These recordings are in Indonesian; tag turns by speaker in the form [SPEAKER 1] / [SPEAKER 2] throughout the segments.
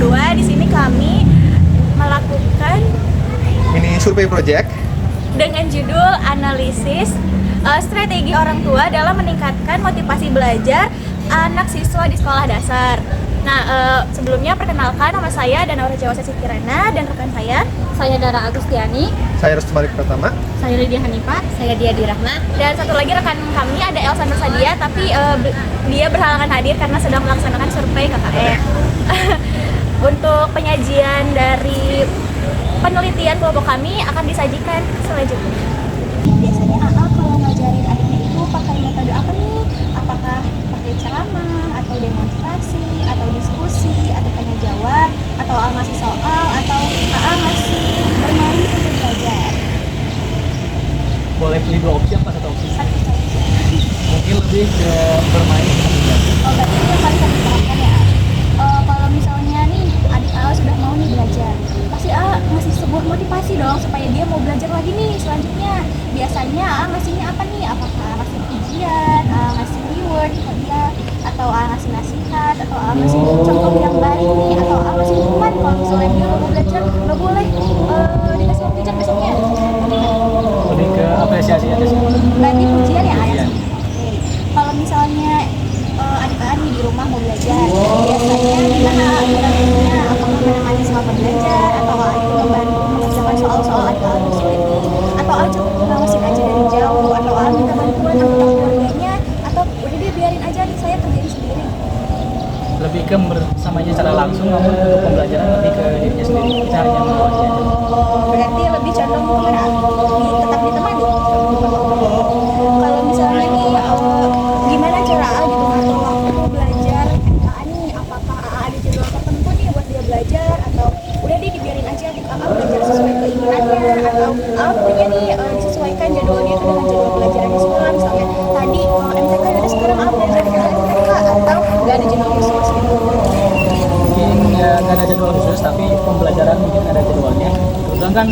[SPEAKER 1] 2022. Di sini kami melakukan
[SPEAKER 2] Ini survei project
[SPEAKER 1] dengan judul analisis strategi orang tua dalam meningkatkan motivasi belajar anak siswa di sekolah dasar. Nah, sebelumnya perkenalkan, nama saya Danau Rajawasa Sikirana dan rekan saya Dara Agustiani,
[SPEAKER 2] saya Restu Malik Pratama.
[SPEAKER 1] saya Lydia Hanifah, saya Dia Dirahma, dan satu lagi rekan kami ada Elsa Nursadia, tapi dia berhalangan hadir karena sedang melaksanakan survei KKN. Untuk penyajian dari penelitian kelompok kami akan disajikan selanjutnya. Biasanya AA kalau ngajarin adiknya itu pakai metode apa nih? Apakah pakai ceramah, atau demonstrasi, atau diskusi, atau tanya jawab, atau AA ngasih soal, atau AA ngasih bermain untuk belajar?
[SPEAKER 3] Boleh pilih 2 opsi apa 1 opsi?
[SPEAKER 1] Satu saja.
[SPEAKER 3] Mungkin lebih ke bermain atau belajar.
[SPEAKER 1] Oh, berarti itu yang paling satu terapkan ya. Kalau misalnya nih adik AA sudah mau nih belajar, pasti AA ngasih sebuah motivasi dong supaya dia mau belajar lagi nih selanjutnya. Biasanya AA ngasihnya apa nih? Apakah AA ngasih ujian, AA ngasih reward ke dia, atau AA ngasih nasihat, atau AA ngasih contoh yang baik nih, atau AA ngasih hukuman kalau misalnya dia nggak mau belajar, nggak boleh dikasih ujian biasanya.
[SPEAKER 3] Lebih ke apresiasi aja sih.
[SPEAKER 1] Berarti pujian ya ayah.
[SPEAKER 3] Pujian.
[SPEAKER 1] Oke. Kalau misalnya adik-adik nih di rumah mau belajar, biasanya gimana caranya? Apakah menemani selama belajar, atau itu membantu mengerjakan soal-soal adik-adik yang sulit nih, atau cukup ngawasin aja dari jauh, atau minta bantuan anggota keluarganya, atau udah dia biarin aja nih saya kerjain sendiri.
[SPEAKER 3] Lebih ke bersamanya secara langsung, namun untuk pembelajaran lebih ke dirinya sendiri. Kita hanya mengawasi aja.
[SPEAKER 1] Berarti lebih condong kemana? Tetap ditemani. Kalau misalnya nih gimana cara AA gitu ngatur waktu belajar AA nih, apakah AA ada jadwal tertentu nih buat dia belajar, atau udah dia dibiarin aja adik AA belajar sesuai keinginannya, atau AA punya nih disesuaikan jadwalnya itu dengan jadwal pelajaran di sekolah. Misalnya tadi MTK udah sekarang AA belajar di MTK, atau nggak ada jadwal khusus gitu.
[SPEAKER 3] Mungkin ya nggak ada jadwal khusus, tapi pembelajaran mungkin ada jadwalnya. Kebetulan kan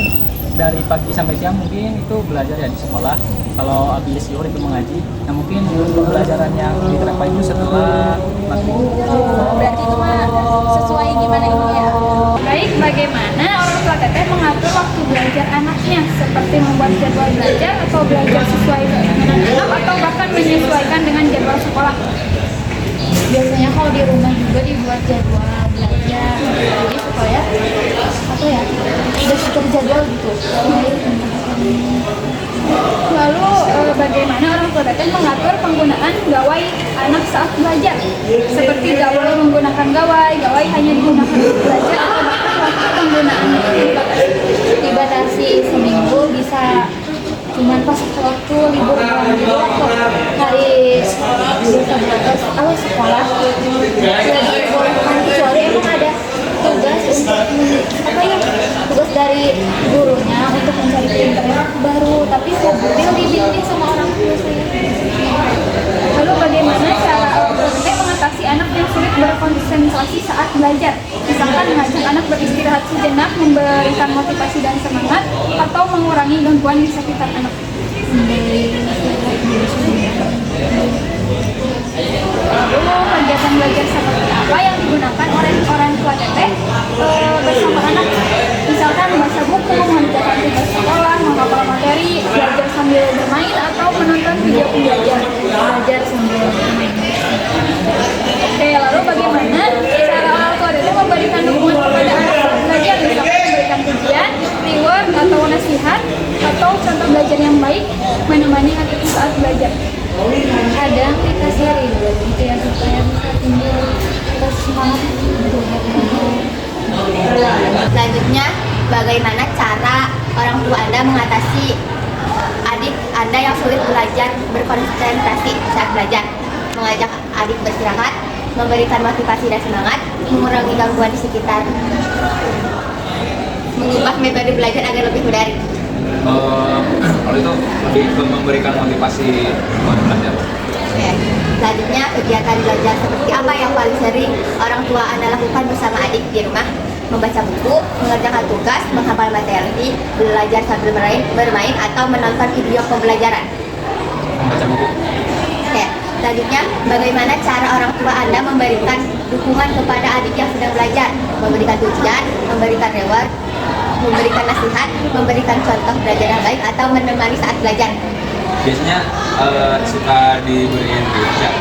[SPEAKER 3] dari pagi sampai siang mungkin itu belajar ya di sekolah. Kalau habis zuhur itu mengaji. Nah mungkin pembelajaran yang diterapkan itu setelah maghrib.
[SPEAKER 1] Berarti itu mah sesuai gimana ini ya.
[SPEAKER 4] Baik, bagaimana orang tua teteh mengatur waktu belajar anaknya, seperti membuat jadwal belajar atau belajar sesuai keinginan anak, atau bahkan menyesuaikan dengan jadwal sekolah?
[SPEAKER 5] Biasanya kalau di rumah juga dibuat jadwal belajar, jadi supaya apa ya, udah terjadwal gitu.
[SPEAKER 4] Lalu bagaimana orang tua teteh mengatur penggunaan gawai anak saat belajar, seperti gawai menggunakan gawai hanya digunakan untuk belajar, atau bahkan waktu penggunaannya
[SPEAKER 5] Dibatasi seminggu bisa cuman pas waktu libur atau hari awal sekolah tidak dibolehkan, kecuali emang ada tugas untuk apa ya, tugas dari gurunya untuk mencari printer baru, tapi mobil dibimbing sama orang tua saya.
[SPEAKER 4] Lalu bagaimana cara orang tua teteh mengatasi anak yang sulit berkonsentrasi saat belajar? Misalkan mengajak anak beristirahat sejenak, memberikan motivasi dan semangat, atau mengurangi gangguan di sekitar anak. Lalu kegiatan belajar seperti apa yang digunakan oleh orang tua teteh bersama anak? Misalkan membaca buku, mengerjakan tugas sekolah, menghafal materi, belajar sambil bermain, atau menonton video pembelajar.
[SPEAKER 5] Belajar sambil bermain.
[SPEAKER 4] Oke, lalu bagaimana cara orang tua teteh memberikan dukungan kepada anak saat belajar? Misalkan memberikan pujian, reward, atau nasihat, atau contoh belajar yang baik, menemani anak saat belajar.
[SPEAKER 5] Kadang dikasih reward gitu ya, supaya bisa timbul terus semangat
[SPEAKER 6] Selanjutnya, bagaimana cara orang tua Anda mengatasi adik Anda yang sulit belajar berkonsentrasi saat belajar? Mengajak adik beristirahat, memberikan motivasi dan semangat, mengurangi gangguan di sekitar, mengubah metode belajar agar lebih mudah.
[SPEAKER 7] Kalau itu lebih ke memberikan motivasi buat belajar.
[SPEAKER 6] Oke. Selanjutnya, kegiatan belajar seperti apa yang paling sering orang tua Anda lakukan bersama adik di rumah? Membaca buku, mengerjakan tugas, menghafal materi, belajar sambil bermain, atau menonton video pembelajaran.
[SPEAKER 7] Membaca buku.
[SPEAKER 6] Oke. Dan Selanjutnya, bagaimana cara orang tua Anda memberikan dukungan kepada adik yang sedang belajar? Memberikan pujian, memberikan reward, memberikan nasihat, memberikan contoh belajar yang baik, atau menemani saat belajar?
[SPEAKER 7] Biasanya suka diberiin pujian.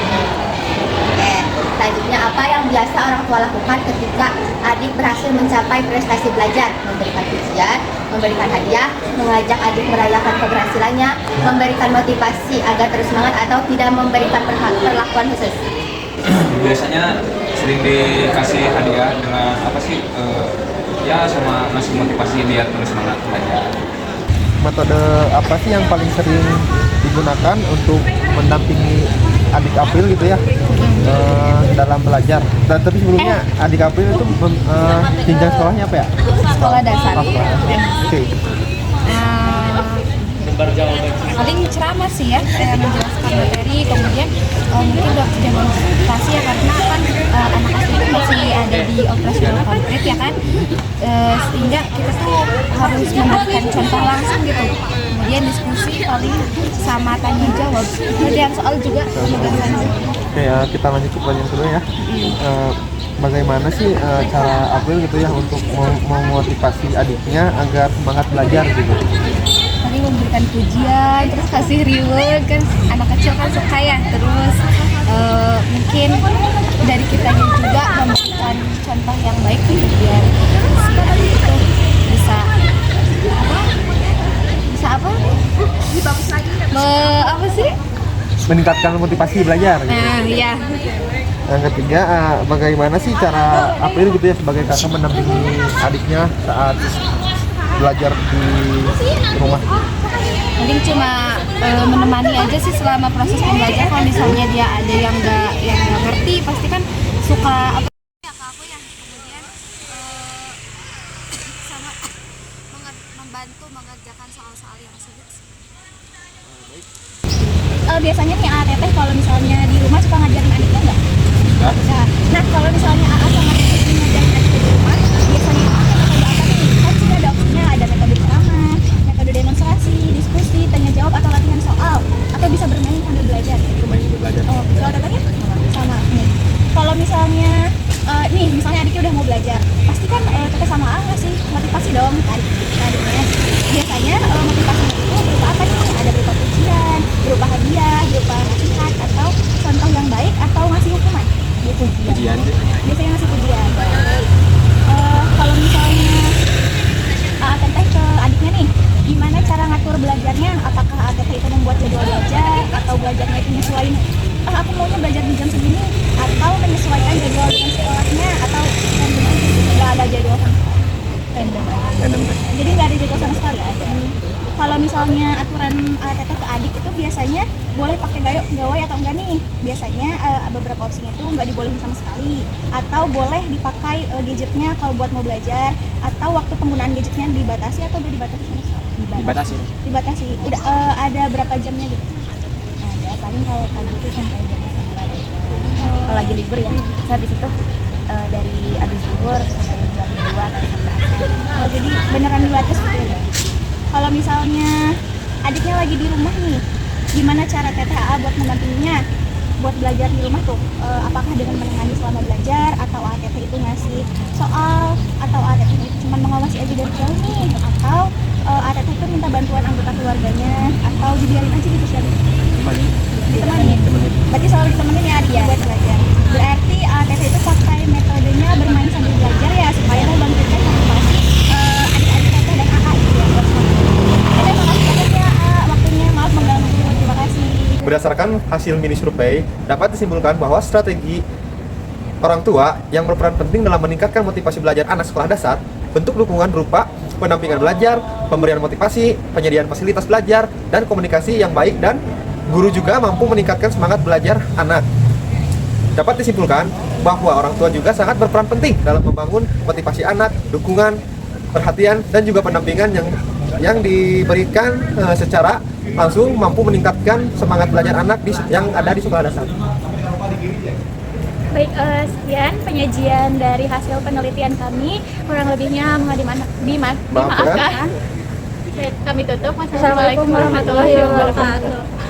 [SPEAKER 6] Oke. Selanjutnya, apa yang biasa orang tua lakukan ketika adik berhasil mencapai prestasi belajar? Memberikan pujian, memberikan hadiah, mengajak adik merayakan keberhasilannya, memberikan motivasi agar terus semangat, atau tidak memberikan perlakuan khusus?
[SPEAKER 7] Biasanya sering dikasih hadiah dengan apa sih? Ya sama ngasih motivasi biar terus semangat belajar.
[SPEAKER 2] Metode apa sih yang paling sering digunakan untuk mendampingi adik April gitu ya dalam belajar? Dan tapi sebelumnya adik April itu jenjang sekolahnya apa ya?
[SPEAKER 5] Sekolah dasar.
[SPEAKER 2] Oke.
[SPEAKER 5] Paling ceramah sih ya, menjelaskan materi, kemudian mungkin dokter demonstrasi ya, karena kan anak asli itu masih ada di operasional konkret ya kan, sehingga kita tuh harus memberikan contoh langsung gitu. Kemudian diskusi paling sama tanya jawab, kemudian soal juga penugasan.
[SPEAKER 2] Oke, kita lanjut ke pertanyaan kedua ya. Bagaimana sih cara April gitu ya untuk memotivasi adiknya agar semangat belajar gitu?
[SPEAKER 5] Tadi memberikan pujian, terus kasih reward kan, anak kecil kan suka ya. Terus mungkin dari kitanya juga memberikan contoh yang baik gitu, biar si adik itu bisa apa? Bagus lagi. Apa sih?
[SPEAKER 2] Meningkatkan motivasi belajar gitu.
[SPEAKER 5] Nah, iya.
[SPEAKER 2] Yang ketiga, bagaimana sih cara April gitu ya sebagai kakak mendampingi adiknya saat belajar di rumah?
[SPEAKER 5] Mending cuma menemani aja sih selama proses pembelajaran. Kalau misalnya dia ada yang nggak ngerti, pasti kan suka apa ya ke aku ya. Kemudian sama membantu mengerjakan soal-soal yang sulit.
[SPEAKER 1] Biasanya nih teteh kalau misalnya di rumah suka ngajarin adiknya nggak? Nah, kalau misalnya sama teteh ngajarin adiknya di rumah, biasanya metode apa nih? Kan sudah ada opsinya, ada metode ceramah, metode demonstrasi, diskusi, tanya jawab, atau latihan soal, atau bisa bermain sambil belajar. Oh, kalau tetehnya sama nih. Kalau misalnya nih, misalnya adiknya udah mau belajar, pasti kan teteh sama ngasih motivasi dong ke adiknya. Biasanya motivasinya itu berupa apa nih? Ada berupa pujian, berupa hadiah, berupa nasihat, atau contoh yang baik, atau ngasih hukuman.
[SPEAKER 3] Pujian.
[SPEAKER 1] Biasanya ngasih pujian. Kalau misalnya teteh ke adiknya nih, gimana cara ngatur belajarnya? Apakah teteh itu membuat jadwal belajar, atau belajarnya itu nyesuaiin? Aku maunya belajar di jam segini, atau menyesuaikan jadwal dengan sekolahnya, atau nggak ada jadwal sama sekali? Random. Jadi nggak ada jadwal sama sekali. Kalau misalnya aturan teteh ke adik itu biasanya boleh pakai gawai atau enggak nih? Biasanya beberapa opsinya itu nggak dibolehin sama sekali, atau boleh dipakai gadgetnya kalau buat mau belajar, atau waktu penggunaan gadgetnya dibatasi atau udah dibatasi sama sekali? Dibatasi. Udah ada berapa jamnya gitu? Ada, paling kalau pagi itu sampai jam 9. Kalau lagi libur ya, habis itu dari abis zuhur sampai jam 2 atau sampai asar. Jadi beneran dibatasi gitu ya. Kalau misalnya adiknya lagi di rumah nih, gimana cara TTAA buat mendampinginya buat belajar di rumah tuh? Apakah dengan menemani selama belajar, atau ATT itu ngasih soal, atau ATT itu cuma mengawasi aja dari jauh nih, atau ATT itu minta bantuan anggota keluarganya, atau dibiarin aja gitu sih? Ditemani. Berarti selalu ditemenin ya adik buat belajar. Berarti ATT itu pakai metodenya bermain sambil belajar ya, supaya membantu motivasi adik-adik teteh dan AA gitu ya. Terima kasih banyak ya waktunya, maaf mengganggu. Terima kasih.
[SPEAKER 2] Berdasarkan hasil mini survei, dapat disimpulkan bahwa strategi orang tua yang berperan penting dalam meningkatkan motivasi belajar anak sekolah dasar, bentuk dukungan berupa pendampingan belajar, pemberian motivasi, penyediaan fasilitas belajar, dan komunikasi yang baik, dan guru juga mampu meningkatkan semangat belajar anak. Dapat disimpulkan bahwa orang tua juga sangat berperan penting dalam membangun motivasi anak, dukungan, perhatian, dan juga pendampingan yang diberikan secara langsung mampu meningkatkan semangat belajar anak yang ada di sekolah dasar.
[SPEAKER 1] Baik, sekian penyajian dari hasil penelitian kami. Kurang lebihnya dimaafkan. Kami tutup. Wassalamualaikum warahmatullahi wabarakatuh.